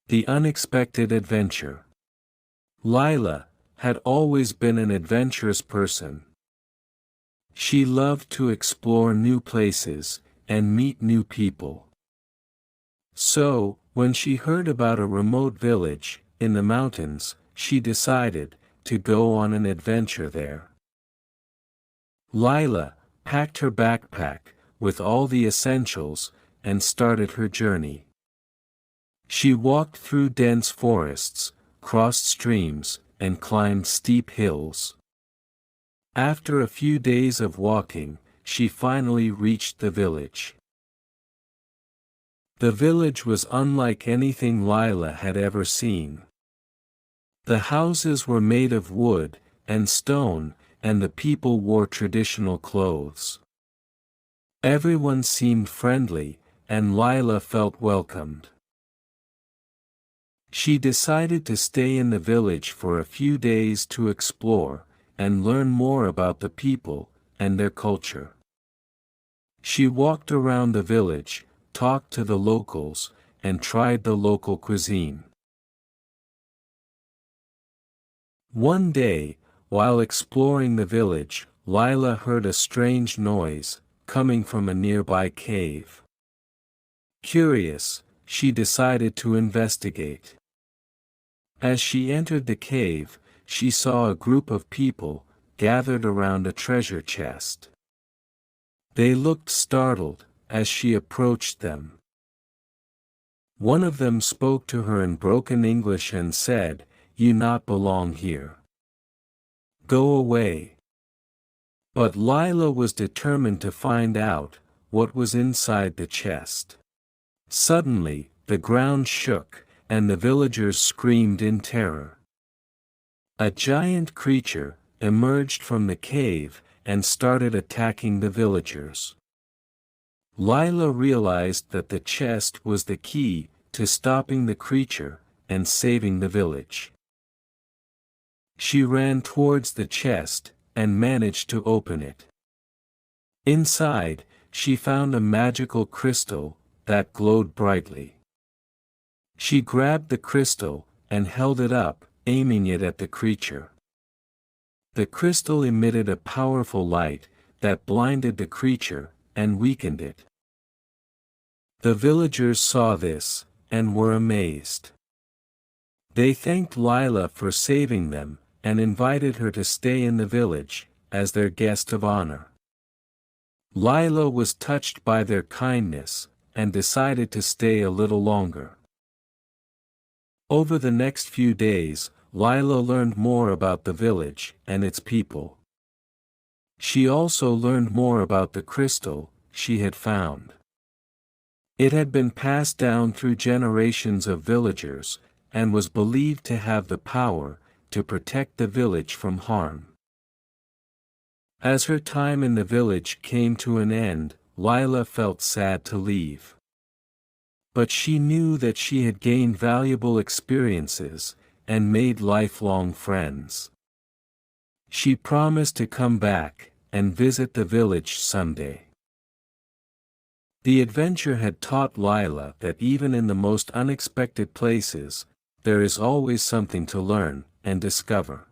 The unexpected adventure. Lila had always been an adventurous person. She loved to explore new places and meet new people. So, when she heard about a remote village in the mountains, she decided to go on an adventure there. Lila packed her backpack with all the essentials and started her journey. She walked through dense forests, crossed streams, and climbed steep hills. After a few days of walking, she finally reached the village. The village was unlike anything Lila had ever seen. The houses were made of wood and stone, and the people wore traditional clothes. Everyone seemed friendly, and Lila felt welcomed. She decided to stay in the village for a few days to explore and learn more about the people and their culture. She walked around the village, talked to the locals, and tried the local cuisine. One day, while exploring the village, Lila heard a strange noise coming from a nearby cave. Curious, she decided to investigate. As she entered the cave, she saw a group of people gathered around a treasure chest. They looked startled as she approached them. One of them spoke to her in broken English and said, "You not belong here. Go away." But Lila was determined to find out what was inside the chest. Suddenly, the ground shook, and the villagers screamed in terror. A giant creature emerged from the cave and started attacking the villagers. Lila realized that the chest was the key to stopping the creature and saving the village. She ran towards the chest and managed to open it. Inside, she found a magical crystal that glowed brightly. She grabbed the crystal and held it up, aiming it at the creature. The crystal emitted a powerful light that blinded the creature and weakened it. The villagers saw this and were amazed. They thanked Lila for saving them and invited her to stay in the village as their guest of honor. Lila was touched by their kindness and decided to stay a little longer. Over the next few days, Lila learned more about the village and its people. She also learned more about the crystal she had found. It had been passed down through generations of villagers, and was believed to have the power to protect the village from harm. As her time in the village came to an end, Lila felt sad to leave. But she knew that she had gained valuable experiences and made lifelong friends. She promised to come back and visit the village someday. The adventure had taught Lila that even in the most unexpected places, there is always something to learn and discover.